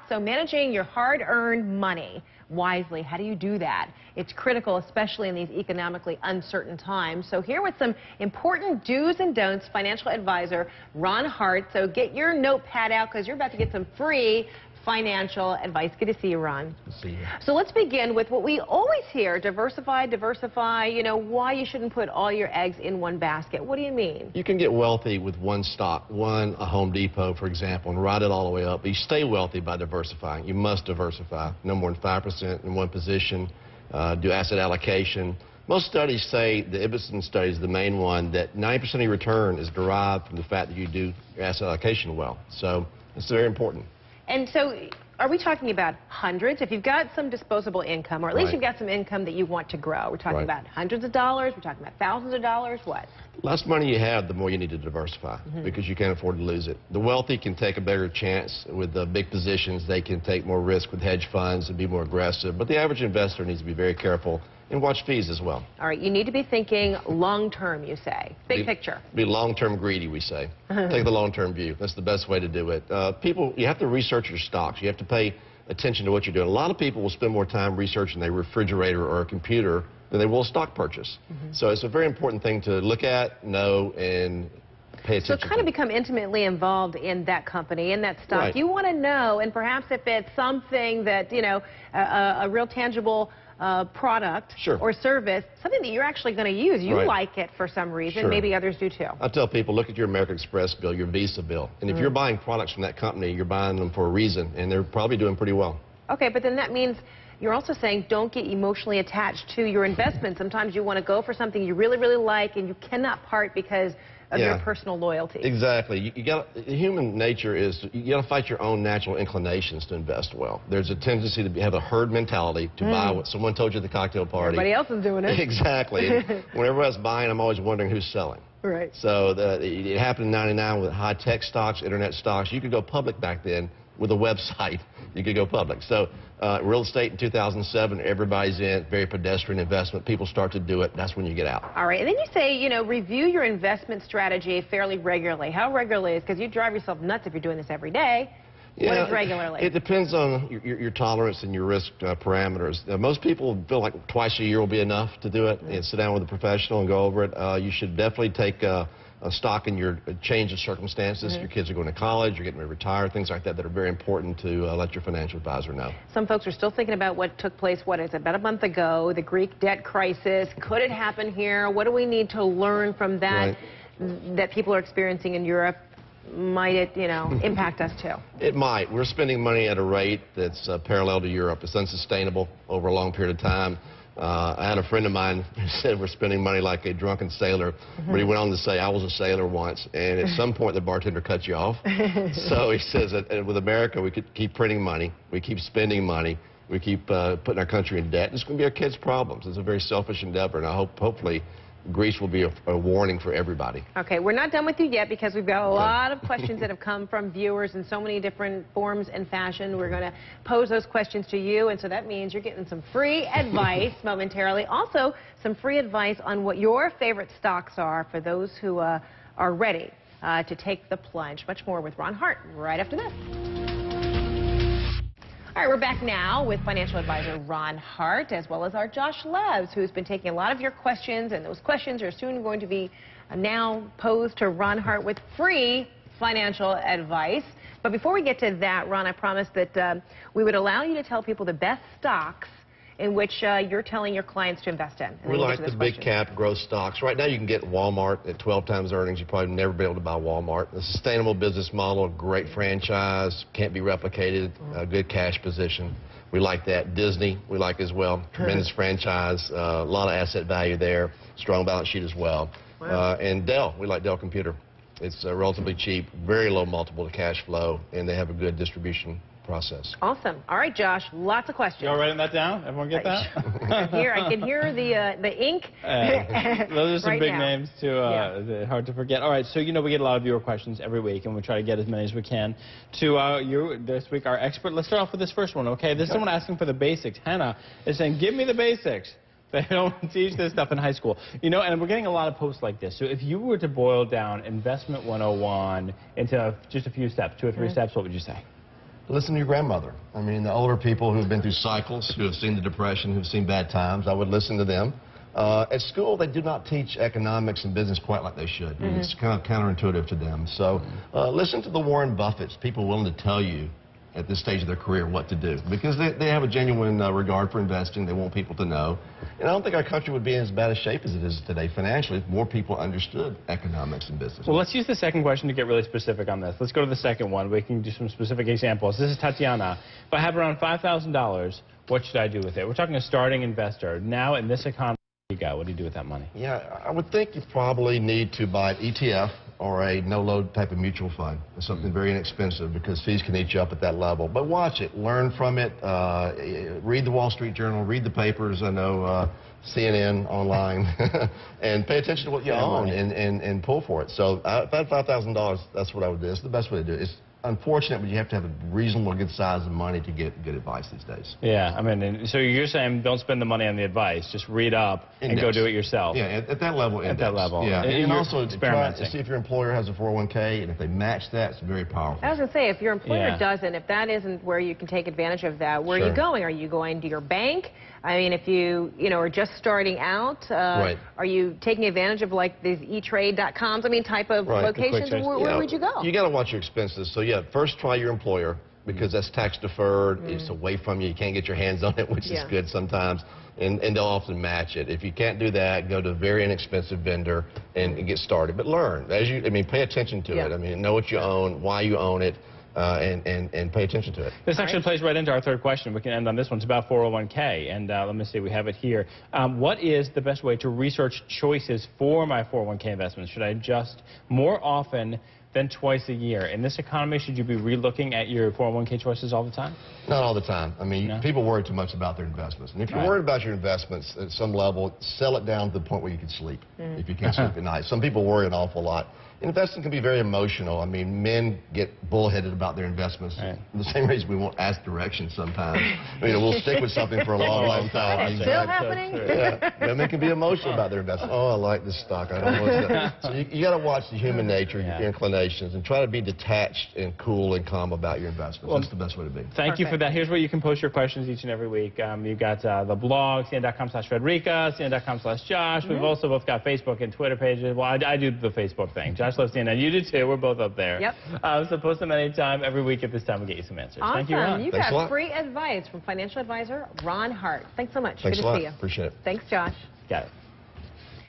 So managing your hard-earned money wisely, how do you do that? It's critical, especially in these economically uncertain times. So here with some important do's and don'ts, financial advisor Ron Hart. So get your notepad out because you're about to get some free financial advice. Good to see you, Ron. Good to see you. So let's begin with what we always hear, diversify, you know, why you shouldn't put all your eggs in one basket. What do you mean? You can get wealthy with one stock, a Home Depot, for example, and ride it all the way up. But you stay wealthy by diversifying. You must diversify. No more than 5% in one position. Do asset allocation. Most studies say, the Ibsen study is the main one, that 90% of your return is derived from the fact that you do your asset allocation well. So it's very important. And so, are we talking about hundreds? If you've got some disposable income, or at least you've got some income that you want to grow, we're talking about hundreds of dollars, we're talking about thousands of dollars, what? The less money you have, the more you need to diversify, because you can't afford to lose it. The wealthy can take a bigger chance with the big positions. They can take more risk with hedge funds and be more aggressive. But the average investor needs to be very careful and watch fees as well. All right, you need to be thinking long-term, you say. Big picture. Be long-term greedy, we say. Take the long-term view. That's the best way to do it. People, you have to research your stocks. You have to pay attention to what you're doing. A lot of people will spend more time researching their refrigerator or a computer than they will a stock purchase. So it's a very important thing to look at, know, and pay attention to. So kind of become intimately involved in that company, in that stock. Right. You want to know, and perhaps if it's something that, you know, a real tangible product or service, something that you're actually going to use. You like it for some reason. Maybe others do too. I tell people, look at your American Express bill, your Visa bill. And if you're buying products from that company, you're buying them for a reason, and they're probably doing pretty well. Okay, but then that means you're also saying don't get emotionally attached to your investment. Sometimes you want to go for something you really, really like, and you cannot part because of your personal loyalty. Exactly. Human nature is, you got to fight your own natural inclinations to invest well. There's a tendency to have a herd mentality, to buy what someone told you at the cocktail party. Everybody else is doing it. Exactly. When everybody's buying, I'm always wondering who's selling. Right. So it happened in '99 with high-tech stocks, internet stocks. You could go public back then with a website. You could go public. So real estate in 2007, everybody's in, very pedestrian investment. People start to do it. That's when you get out. All right. And then you say, you know, review your investment strategy fairly regularly. How regularly? Because you drive yourself nuts if you're doing this every day. What is regularly? It depends on your tolerance and your risk parameters. Most people feel like twice a year will be enough to do it and sit down with a professional and go over it. You should definitely take a stock in your change of circumstances. Your kids are going to college, you're getting ready to retire, things like that are very important to let your financial advisor know. Some folks are still thinking about what took place, what is it, about a month ago, the Greek debt crisis. Could it happen here? What do we need to learn from that that people are experiencing in Europe? Might it, you know, impact us too? It might. We're spending money at a rate that's parallel to Europe. It's unsustainable over a long period of time. I had a friend of mine who said we're spending money like a drunken sailor, but he went on to say, I was a sailor once, and at some point the bartender cut you off. So he says that with America, we could keep printing money, we keep spending money, we keep putting our country in debt. It's going to be our kids' problems. It's a very selfish endeavor, and I hope, hopefully, Greece will be a warning for everybody. Okay, we're not done with you yet because we've got a lot of questions that have come from viewers in so many different forms and fashion. We're going to pose those questions to you, and so that means you're getting some free advice momentarily. Also, some free advice on what your favorite stocks are for those who are ready to take the plunge. Much more with Ron Hart right after this. All right, we're back now with financial advisor Ron Hart, as well as our Josh Leves, who's been taking a lot of your questions, and those questions are soon going to be now posed to Ron Hart with free financial advice. But before we get to that, Ron, I promised that we would allow you to tell people the best stocks in which you're telling your clients to invest in. We like the big cap growth stocks. Right now you can get Walmart at 12 times earnings. You'll probably never be able to buy Walmart. A sustainable business model, great franchise, can't be replicated, a good cash position. We like that. Disney, we like as well. Tremendous franchise, a lot of asset value there, strong balance sheet as well. And Dell, we like Dell Computer. It's relatively cheap, very low multiple to cash flow, and they have a good distribution process. Awesome. All right, Josh, lots of questions. You all writing that down? Everyone get that? I can hear the ink. Those are some big names, too. Hard to forget. All right, so you know we get a lot of viewer questions every week, and we try to get as many as we can to you this week, our expert. Let's start off with this first one, okay? This is someone asking for the basics. Hannah is saying, give me the basics. They don't teach this stuff in high school. You know, and we're getting a lot of posts like this. So if you were to boil down Investment 101 into just a few steps, 2 or 3 steps, what would you say? listen to your grandmother. I mean, the older people who have been through cycles, who have seen the Depression, who have seen bad times, I would listen to them. At school, they do not teach economics and business quite like they should. It's kind of counterintuitive to them. So listen to the Warren Buffetts, people willing to tell you at this stage of their career what to do, because they have a genuine regard for investing. They want people to know. And I don't think our country would be in as bad a shape as it is today financially if more people understood economics and business. Well, let's use the second question to get really specific on this. Let's go to the second one. We can do some specific examples. This is Tatiana. If I have around $5,000, what should I do with it? We're talking a starting investor. Now, in this economy, what do you do with that money? Yeah, I would think you probably need to buy an ETF or a no-load type of mutual fund. It's something very inexpensive because fees can eat you up at that level. But watch it, learn from it, read the Wall Street Journal, read the papers, I know CNN online, and pay attention to what you own and pull for it. So if I had $5,000, that's what I would do. It's the best way to do it. It's unfortunate, but you have to have a reasonable good size of money to get good advice these days. Yeah, I mean, so you're saying don't spend the money on the advice, just read up and go do it yourself. Yeah, at that level. At that level. Yeah, and also try experimenting. to see if your employer has a 401k, and if they match that, it's very powerful. I was going to say, if your employer doesn't, if that isn't where you can take advantage of that, where are you going? Are you going to your bank? I mean, if you are just starting out, are you taking advantage of like these eTrade.coms, I mean, type of locations? Where would you go? You got to watch your expenses. So yeah, first try your employer, because that's tax deferred. It's away from you. You can't get your hands on it, which is good sometimes. And they'll often match it. If you can't do that, go to a very inexpensive vendor and get started. But learn. Pay attention to it. I mean, know what you own, why you own it. And pay attention to it. This actually plays right into our third question. We can end on this one. It's about 401k. And let me see, we have it here. What is the best way to research choices for my 401k investments? Should I adjust more often than twice a year? In this economy, should you be re-looking at your 401k choices all the time? Not all the time. I mean, people worry too much about their investments. And if you're worried about your investments at some level, sell it down to the point where you can sleep, if you can't sleep at night. Some people worry an awful lot. Investing can be very emotional. I mean, men get bullheaded about their investments. The same reason we won't ask directions sometimes. We'll stick with something for a long time. It's still happening? Yeah. Women can be emotional about their investment. Oh, I like this stock. I don't know what's that. So you got to watch the human nature, your inclinations, and try to be detached and cool and calm about your investments. That's the best way to be. Thank you for that. Here's where you can post your questions each and every week. You've got the blog, CNN.com/Frederica, CNN.com/Josh. We've also both got Facebook and Twitter pages. Well, I do the Facebook thing. Josh loves CNN. You do too. We're both up there. Yep. So post them anytime. Every week at this time we'll get you some answers. Awesome. Thank you, Ron. You got free advice from financial advisor Ron Hart. Thanks so much. Thanks Good to see you. Appreciate it. Thanks, Josh. Got it.